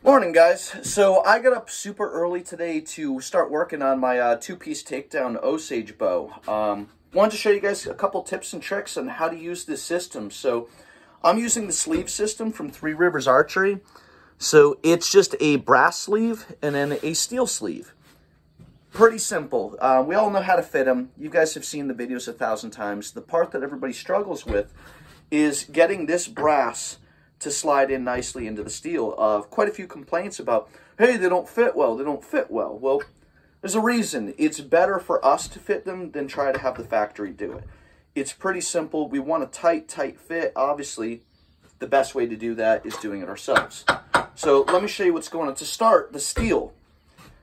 Morning, guys. So I got up super early today to start working on my two-piece takedown Osage bow. Wanted to show you guys a couple tips and tricks on how to use this system. So I'm using the sleeve system from Three Rivers Archery. So it's just a brass sleeve and then a steel sleeve. Pretty simple. We all know how to fit them. You guys have seen the videos 1,000 times. The part that everybody struggles with is getting this brass to slide in nicely into the steel. Quite a few complaints about, hey, they don't fit well, they don't fit well. Well, there's a reason. It's better for us to fit them than try to have the factory do it. It's pretty simple. We want a tight fit. Obviously, the best way to do that is doing it ourselves. So let me show you what's going on. To start, the steel.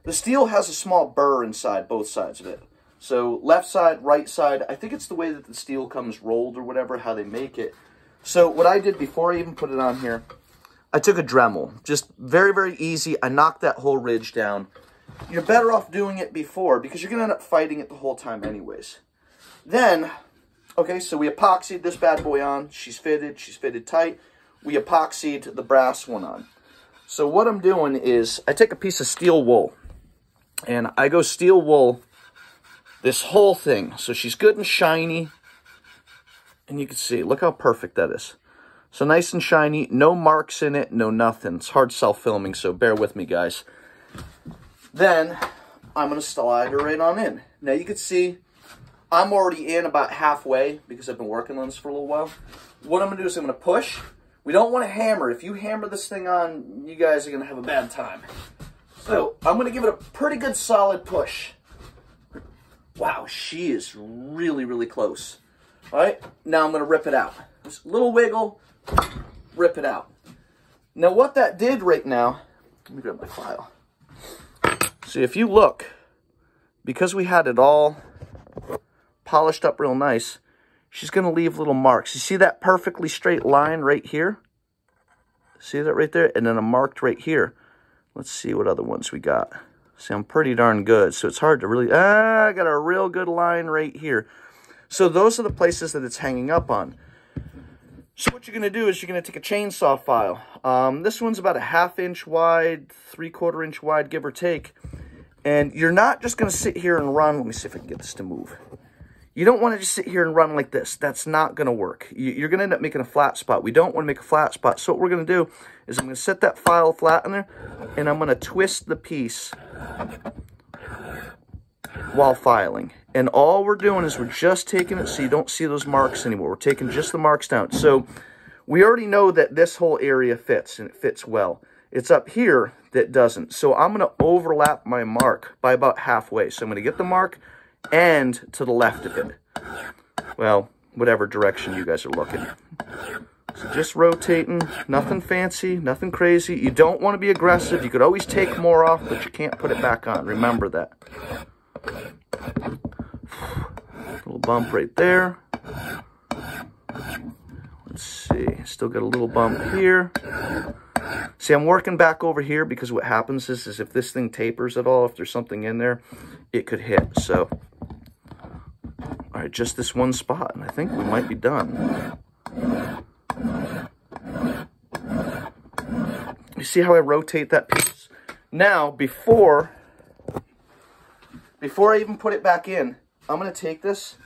The steel has a small burr inside both sides of it. So left side, right side, I think it's the way that the steel comes rolled or whatever, how they make it. So what I did before I even put it on here, I took a Dremel. Just very, very easy. I knocked that whole ridge down. You're better off doing it before because you're going to end up fighting it the whole time anyways. Then, okay, so we epoxied this bad boy on. She's fitted tight. We epoxied the brass one on. So what I'm doing is I take a piece of steel wool and I go steel wool this whole thing. So she's good and shiny. And you can see, look how perfect that is. So nice and shiny, no marks in it, no nothing. It's hard self-filming, so bear with me, guys. Then, I'm going to slide her right on in. Now, you can see, I'm already in about halfway because I've been working on this for a little while. What I'm going to do is I'm going to push. We don't want to hammer. If you hammer this thing on, you guys are going to have a bad time. So, I'm going to give it a pretty good solid push. Wow, she is really, really close. All right, now I'm going to rip it out. Just a little wiggle, rip it out. Now what that did right now, let me grab my file. See, if you look, because we had it all polished up real nice, she's going to leave little marks. You see that perfectly straight line right here? See that right there? And then a marked right here. Let's see what other ones we got. See, I'm pretty darn good, so it's hard to really, I got a real good line right here. So those are the places that it's hanging up on. So what you're going to do is you're going to take a chainsaw file. This one's about a 1/2 inch wide, 3/4 inch wide, give or take. And you're not just going to sit here and run. Let me see if I can get this to move. You don't want to just sit here and run like this. That's not going to work. You're going to end up making a flat spot. We don't want to make a flat spot. So what we're going to do is I'm going to set that file flat in there, and I'm going to twist the piece while filing. And all we're doing is we're just taking it so you don't see those marks anymore. We're taking just the marks down. So we already know that this whole area fits, and it fits well. It's up here that doesn't. So I'm going to overlap my mark by about halfway. So I'm going to get the mark and to the left of it. Well, whatever direction you guys are looking. So just rotating, nothing fancy, nothing crazy. You don't want to be aggressive. You could always take more off, but you can't put it back on. Remember that. Little bump right there. Let's see, still got a little bump here. See, I'm working back over here because what happens is if this thing tapers at all, if there's something in there, it could hit. So, all right, just this one spot, and I think we might be done. You see how I rotate that piece? Now, before I even put it back in, I'm going to take this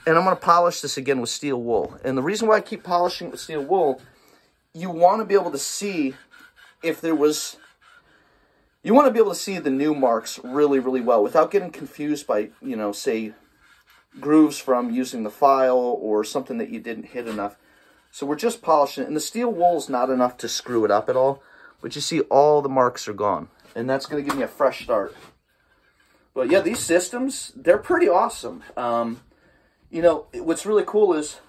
and I'm going to polish this again with steel wool. And the reason why I keep polishing with steel wool, you want to be able to see if there was, you want to be able to see the new marks really, really well without getting confused by, you know, say, grooves from using the file or something that you didn't hit enough. So we're just polishing it. And the steel wool is not enough to screw it up at all. But you see all the marks are gone. And that's going to give me a fresh start. But yeah, these systems, they're pretty awesome. You know, what's really cool is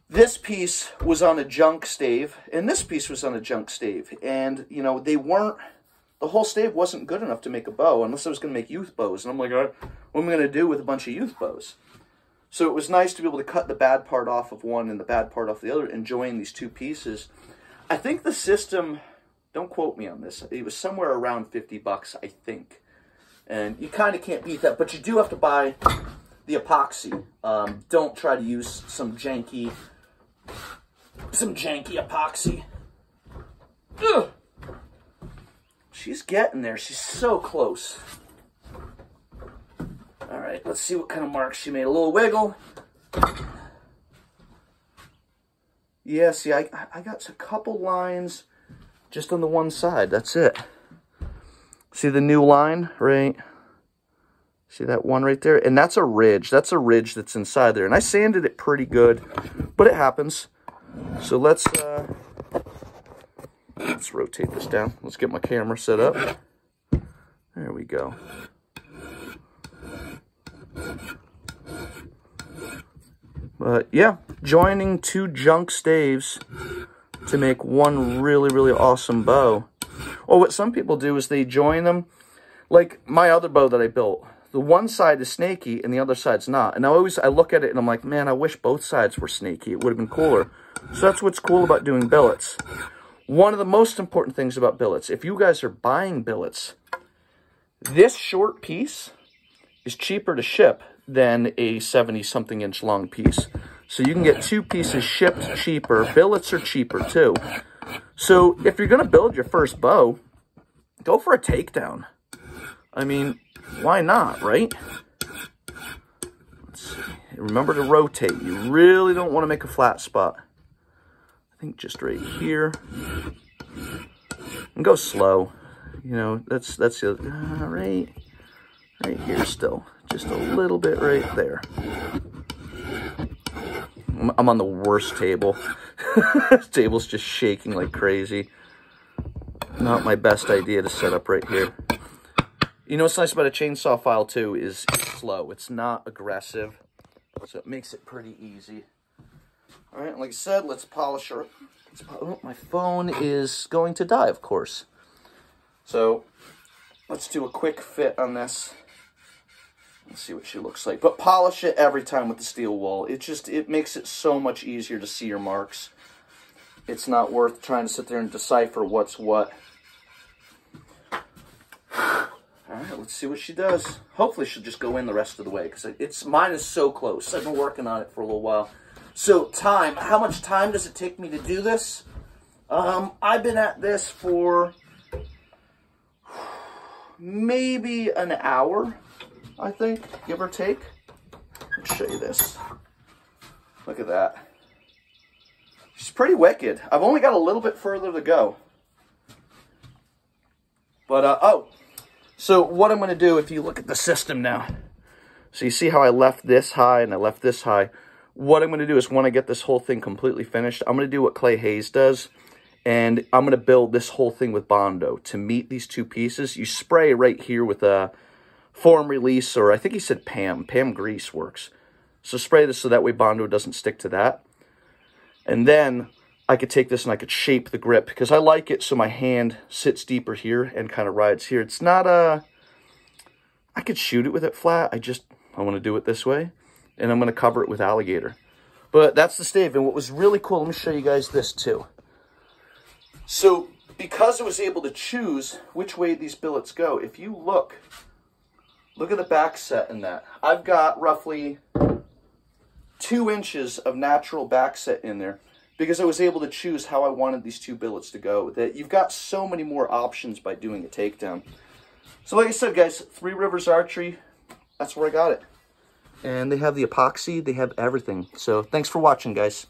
this piece was on a junk stave, and this piece was on a junk stave. And, you know, they weren't, the whole stave wasn't good enough to make a bow, unless I was going to make youth bows. And I'm like, what am I going to do with a bunch of youth bows? So it was nice to be able to cut the bad part off of one and the bad part off the other and join these two pieces. I think the system, don't quote me on this, it was somewhere around 50 bucks, I think. And you kind of can't beat that, but you do have to buy the epoxy. Don't try to use some janky epoxy. Ugh. She's getting there. She's so close. All right, let's see what kind of marks she made. A little wiggle. Yeah, see, I got a couple lines just on the one side. That's it. See the new line, right? See that one right there? And that's a ridge. That's a ridge that's inside there. And I sanded it pretty good, but it happens. So let's rotate this down. Let's get my camera set up. There we go. But yeah, joining two junk staves to make one really, really awesome bow. Or what some people do is they join them, like my other bow that I built. The one side is snaky and the other side's not. And I look at it and I'm like, man, I wish both sides were snaky. It would have been cooler. So that's what's cool about doing billets. One of the most important things about billets, if you guys are buying billets, this short piece is cheaper to ship than a 70-something inch long piece. So you can get two pieces shipped cheaper. Billets are cheaper too. So if you're going to build your first bow, go for a takedown. I mean, why not, right? Let's see. Remember to rotate. You really don't want to make a flat spot. I think just right here. And go slow. You know, that's the right here still. Just a little bit right there. I'm on the worst table. This table's just shaking like crazy. Not my best idea to set up right here. You know what's nice about a chainsaw file too is it's slow. It's not aggressive, so it makes it pretty easy. All right, like I said, let's polish her. Oh, my phone is going to die, of course. So let's do a quick fit on this. Let's see what she looks like. But polish it every time with the steel wool. It makes it so much easier to see your marks. It's not worth trying to sit there and decipher what's what. Alright, let's see what she does. Hopefully she'll just go in the rest of the way, because mine is so close. I've been working on it for a little while. So, time. How much time does it take me to do this? I've been at this for maybe an hour, I think, give or take. Let me show you this. Look at that. She's pretty wicked. I've only got a little bit further to go. But, so what I'm going to do, if you look at the system now, so you see how I left this high and I left this high. What I'm going to do is when I get this whole thing completely finished, I'm going to do what Clay Hayes does. And I'm going to build this whole thing with Bondo to meet these two pieces. You spray right here with a form release, or I think he said Pam. Pam grease works. So spray this so that way Bondo doesn't stick to that. And then I could take this and I could shape the grip, because I like it so my hand sits deeper here and kind of rides here. It's not a... I could shoot it with it flat. I want to do it this way. And I'm going to cover it with alligator. But that's the stave. And what was really cool, let me show you guys this too. So, because I was able to choose which way these billets go, if you look at the back set in that. I've got roughly 2 inches of natural back set in there, because I was able to choose how I wanted these two billets to go. That you've got so many more options by doing a takedown. So like I said, guys, Three Rivers Archery, that's where I got it. And they have the epoxy, they have everything. So thanks for watching, guys.